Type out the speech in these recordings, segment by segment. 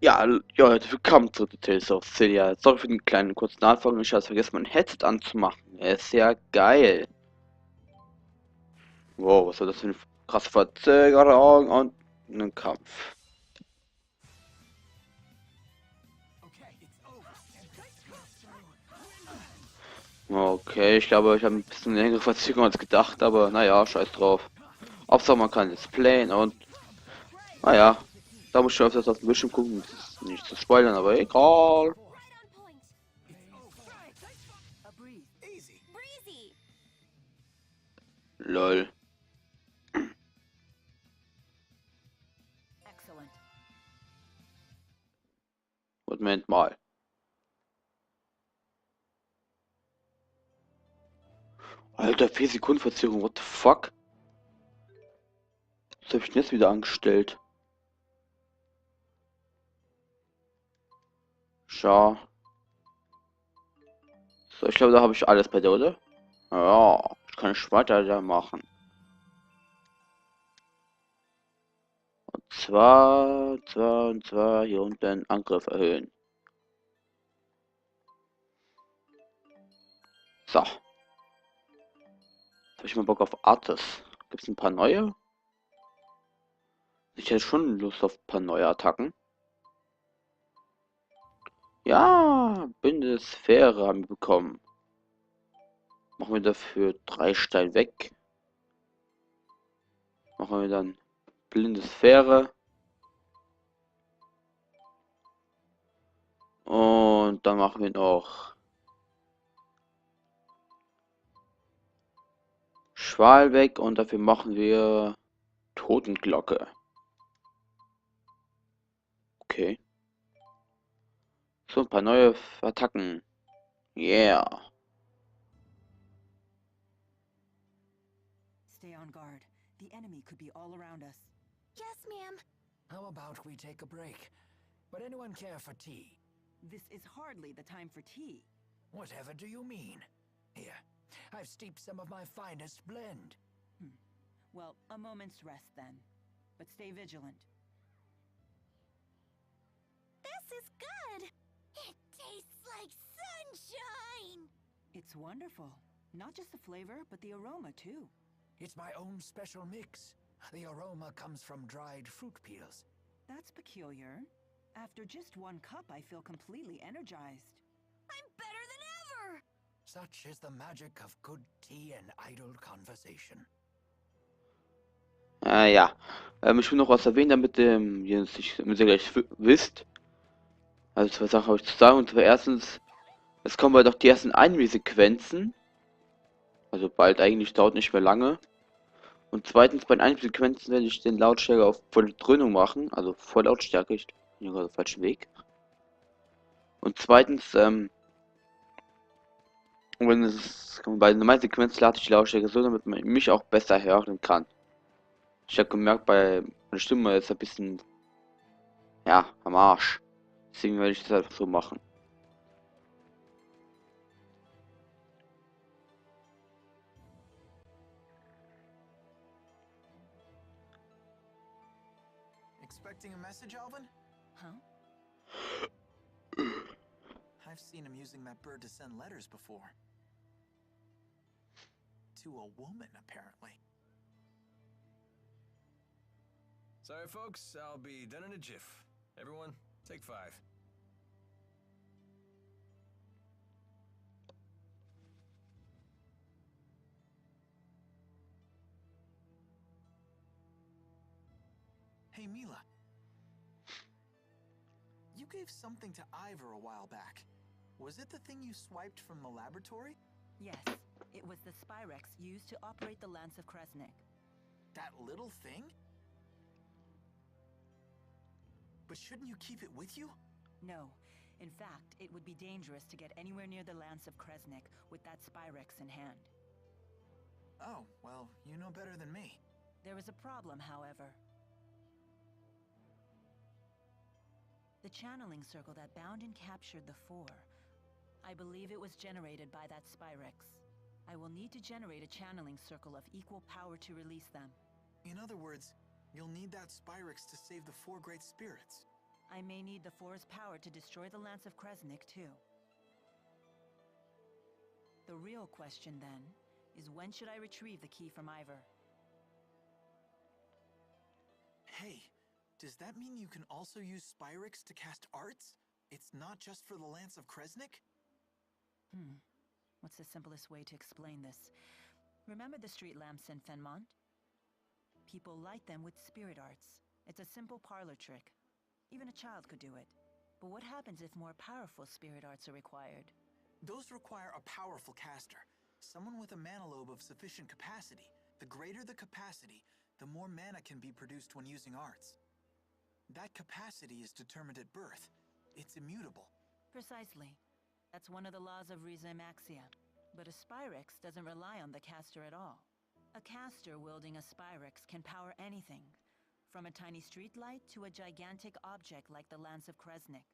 Ja, ja, willkommen zu Tales of Xillia. Sorry für den kleinen kurzen Anfang. Ich habe vergessen, mein Headset anzumachen. Er ist ja geil. Wow, was war das für eine krasse Verzögerung und einen Kampf. Okay, ich glaube, ich habe ein bisschen längere Verzögerung als gedacht, aber naja, scheiß drauf. Hauptsache man kann jetzt playen und naja, da muss ich öfters auf den Bildschirm gucken, das ist nicht zu spoilern, aber egal. Lol. Moment mal. Alter, 4 Sekunden Verzögerung, what the fuck? Was habe ich denn jetzt wieder angestellt? Schau. So, ich glaube, da habe ich alles bei dir, oder? Ja, ich kann nicht weiter da machen. Und zwar hier unten Angriff erhöhen. So. Jetzt habe ich mal Bock auf Artes. Gibt es ein paar neue? Ich hätte schon Lust auf ein paar neue Attacken. Ja, blinde Sphäre haben wir bekommen. Machen wir dafür 3 Stein weg. Machen wir dann blinde Sphäre. Und dann machen wir noch Schwal weg und dafür machen wir Totenglocke. Okay. So, ein paar neue Attacken. Yeah. Stay on guard. The enemy could be all around us. Yes, ma'am. How about we take a break? Would anyone care for tea? This is hardly the time for tea. Whatever do you mean? Here, I've steeped some of my finest blend. Well, a moment's rest then. But stay vigilant. This is good. It tastes like sunshine. It's wonderful. Not just the flavor, but the aroma too. It's my own special mix. The aroma comes from dried fruit peels. That's peculiar. After just one cup, I feel completely energized. I'm better than ever. Such is the magic of good tea and idle conversation. Ja. Ich will noch was erwähnen, damit ihr es nicht damit ihr gleich wisst. Also 2 Sachen habe ich zu sagen. Und zwar erstens, es kommen bald auch die ersten Anime-Sequenzen. Also bald eigentlich, dauert nicht mehr lange. Und zweitens, bei den Anime-Sequenzen werde ich den Lautstärke auf volle Dröhnung machen. Also voll Lautstärke, ich bin gerade auf dem falschen Weg. Und zweitens, wenn es bei normalen Sequenzen lade ich die Lautstärke so, damit man mich auch besser hören kann. Ich habe gemerkt, bei meiner Stimme ist ein bisschen, ja, am Arsch. Deswegen werde ich das einfach so machen. Expecting a message, Alvin? Huh? I've seen him using that bird to send letters before. To a woman, apparently. Sorry, folks, I'll be done in a jiff. Everyone, take 5. Hey, Mila. You gave something to Ivar a while back. Was it the thing you swiped from the laboratory? Yes, it was the Spyrex used to operate the Lance of Kresnik. That little thing? But shouldn't you keep it with you? No. In fact, it would be dangerous to get anywhere near the Lance of Kresnik with that Spyrex in hand. Oh, well, you know better than me. There is a problem, however. The channeling circle that bound and captured the 4. I believe it was generated by that Spyrex. I will need to generate a channeling circle of equal power to release them. In other words, you'll need that Spyrex to save the 4 great spirits. I may need the Four's power to destroy the Lance of Kresnik, too. The real question, then, is when should I retrieve the key from Ivar? Hey, does that mean you can also use Spyrix to cast arts? It's not just for the Lance of Kresnik? What's the simplest way to explain this? Remember the street lamps in Fenmont? People light them with spirit arts. It's a simple parlor trick. Even a child could do it. But what happens if more powerful spirit arts are required? Those require a powerful caster. Someone with a mana lobe of sufficient capacity. The greater the capacity, the more mana can be produced when using arts. That capacity is determined at birth. It's immutable. Precisely. That's one of the laws of Rizemaxia. But a Spyrix doesn't rely on the caster at all. A caster wielding a Spyrix can power anything, from a tiny streetlight to a gigantic object like the Lance of Kresnik.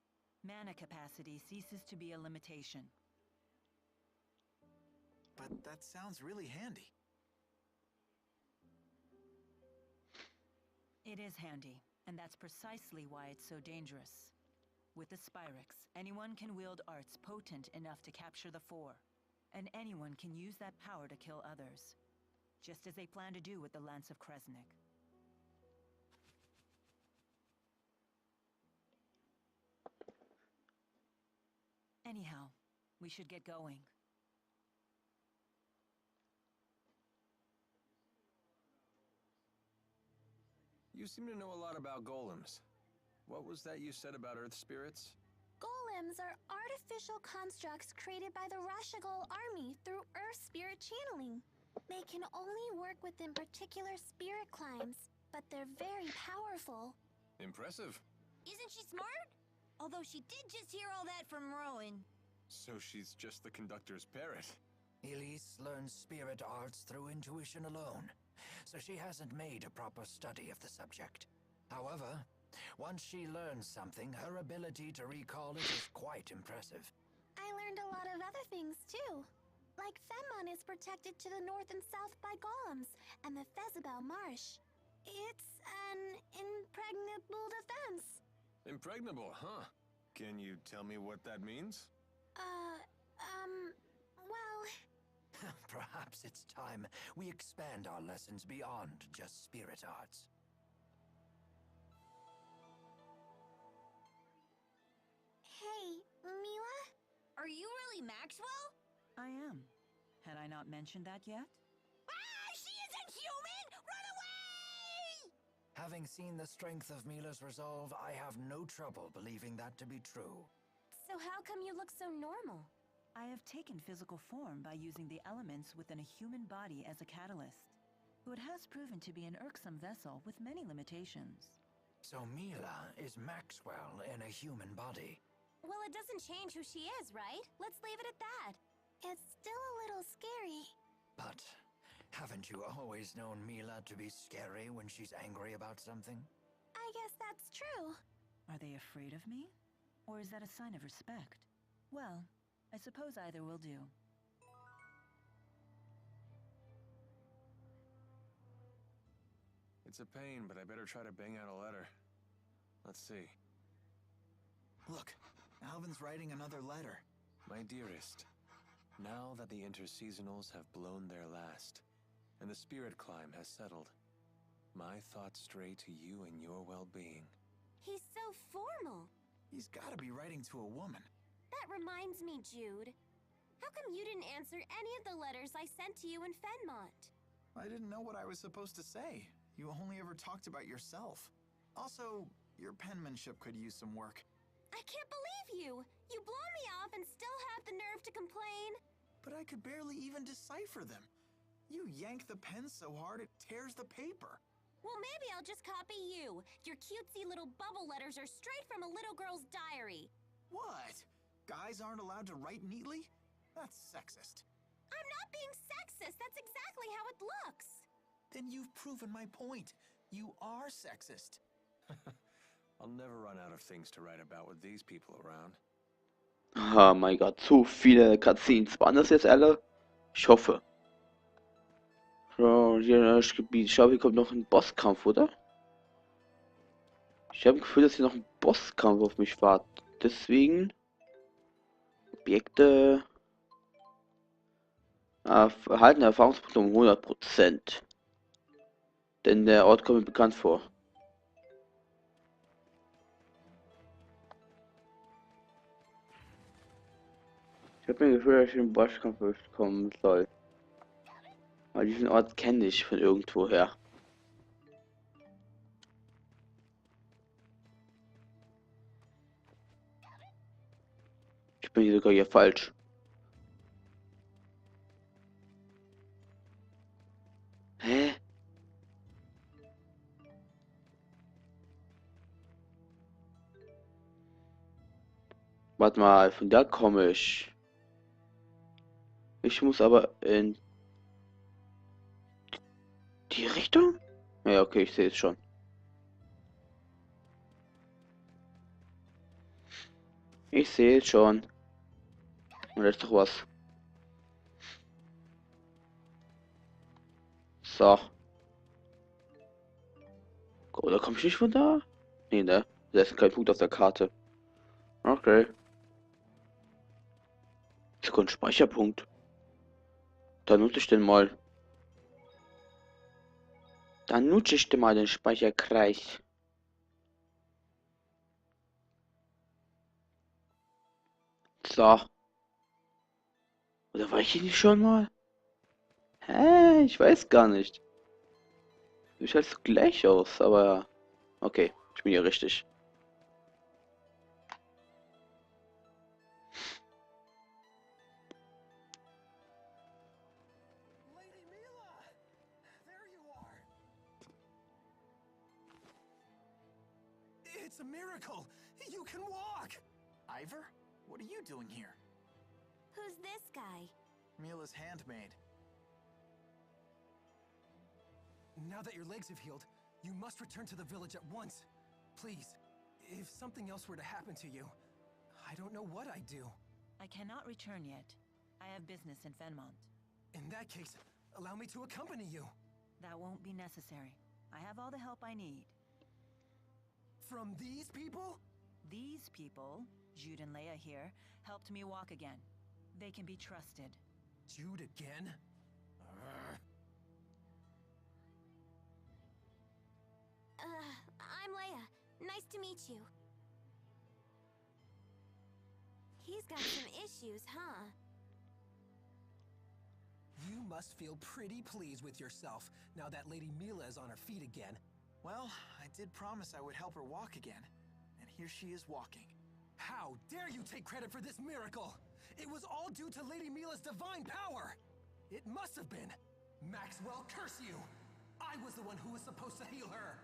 Mana capacity ceases to be a limitation. But that sounds really handy. It is handy, and that's precisely why it's so dangerous. With the Spyrix, anyone can wield arts potent enough to capture the Four, and anyone can use that power to kill others, just as they plan to do with the Lance of Kresnik. Anyhow, we should get going. You seem to know a lot about golems. What was that you said about earth spirits? Golems are artificial constructs created by the Rashigal army through earth spirit channeling. They can only work within particular spirit climes, but they're very powerful. Impressive. Isn't she smart? Although she did just hear all that from Rowan. So she's just the conductor's parrot. Elise learns spirit arts through intuition alone, so she hasn't made a proper study of the subject. However, once she learns something, her ability to recall it is quite impressive. I learned a lot of other things too. Like Fenmont is protected to the north and south by golems, and the Fezabel Marsh. It's an impregnable defense. Impregnable, huh? Can you tell me what that means? Well... Perhaps it's time we expand our lessons beyond just spirit arts. Hey, Mila? Are you really Maxwell? I am. Had I not mentioned that yet? Ah! She isn't human! Run away! Having seen the strength of Mila's resolve, I have no trouble believing that to be true. So how come you look so normal? I have taken physical form by using the elements within a human body as a catalyst. Though it has proven to be an irksome vessel with many limitations. So Mila is Maxwell in a human body. Well, it doesn't change who she is, right? Let's leave it at that. It's still a little scary. But haven't you always known Mila to be scary when she's angry about something? I guess that's true. Are they afraid of me? Or is that a sign of respect? Well, I suppose either will do. It's a pain, but I better try to bang out a letter. Let's see. Look, Alvin's writing another letter. My dearest, now that the interseasonals have blown their last, and the spirit climb has settled, my thoughts stray to you and your well-being. He's so formal. He's gotta be writing to a woman. That reminds me, Jude. How come you didn't answer any of the letters I sent to you in Fenmont? I didn't know what I was supposed to say. You only ever talked about yourself. Also, your penmanship could use some work. I can't believe you! You blow me off and still have the nerve to complain. But I could barely even decipher them. You yank the pen so hard it tears the paper. Well, maybe I'll just copy you. Your cutesy little bubble letters are straight from a little girl's diary. What? Guys aren't allowed to write neatly? That's sexist. I'm not being sexist. That's exactly how it looks. Then you've proven my point. You are sexist. I'll never run out of things to write about with these people around. Oh mein Gott, so viele Cutscenes. Waren das jetzt alle? Ich hoffe. So, hier das Gebiet. Ich glaube, hier kommt noch ein Bosskampf, oder? Ich habe ein Gefühl, dass hier noch ein Bosskampf auf mich wartet. Deswegen Objekte erhaltene Erfahrungspunkte um 100%. Denn der Ort kommt mir bekannt vor. Ich habe mir das Gefühl, dass ich in den Bosskampf kommen soll. Weil diesen Ort kenne ich von irgendwoher. Ich bin hier sogar hier falsch. Hä? Warte mal, von da komme ich. Ich muss aber in die Richtung? Ja, okay, ich sehe es schon. Ich sehe es schon. Und da ist doch was. So. Oder komme ich nicht von da? Nee, ne? Da ist kein Punkt auf der Karte. Okay. Sekunden Speicherpunkt. Dann nutze ich den mal. Dann nutze ich den mal den Speicherkreis. So. Oder war ich hier nicht schon mal? Hä? Ich weiß gar nicht. Sieht halt so gleich aus, aber okay, ich bin hier richtig. Lady Mila! There you are! It's a miracle! You can walk! Ivar, what are you doing here? Who's this guy? Mila's handmaid. Now that your legs have healed, you must return to the village at once. Please, if something else were to happen to you, I don't know what I'd do. I cannot return yet. I have business in Fenmont. In that case, allow me to accompany you. That won't be necessary. I have all the help I need. From these people? These people, Jude and Leia here, helped me walk again. They can be trusted. Jude again? I'm Leia. Nice to meet you. He's got some issues, huh? You must feel pretty pleased with yourself now that Lady Mila is on her feet again. Well, I did promise I would help her walk again. And here she is walking. How dare you take credit for this miracle? It was all due to Lady Mila's divine power! It must have been! Maxwell, curse you! I was the one who was supposed to heal her!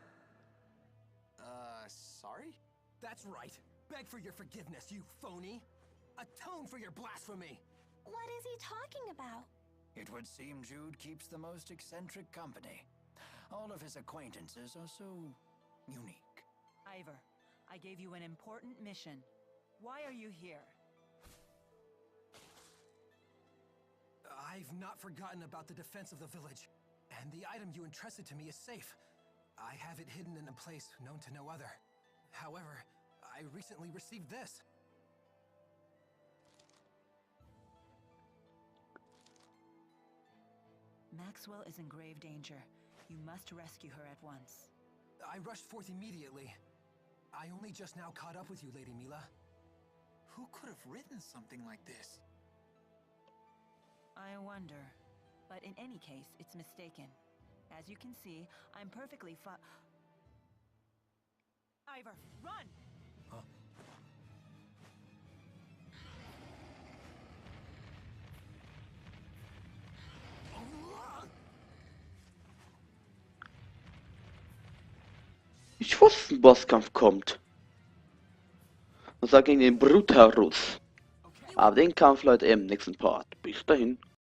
Sorry? That's right. Beg for your forgiveness, you phony! Atone for your blasphemy! What is he talking about? It would seem Jude keeps the most eccentric company. All of his acquaintances are so unique. Ivar, I gave you an important mission. Why are you here? I've not forgotten about the defense of the village, and the item you entrusted to me is safe. I have it hidden in a place known to no other. However, I recently received this. Maxwell is in grave danger. You must rescue her at once. I rushed forth immediately. I only just now caught up with you, Lady Mila. Who could have written something like this? I wonder. But in any case, it's mistaken. As you can see, I'm perfectly Ivar, run! Huh? Ich wusste, ein Bosskampf kommt. Und zwar gegen den Brutarus. Aber den Kampf, Leute, im nächsten Part. Bis dahin.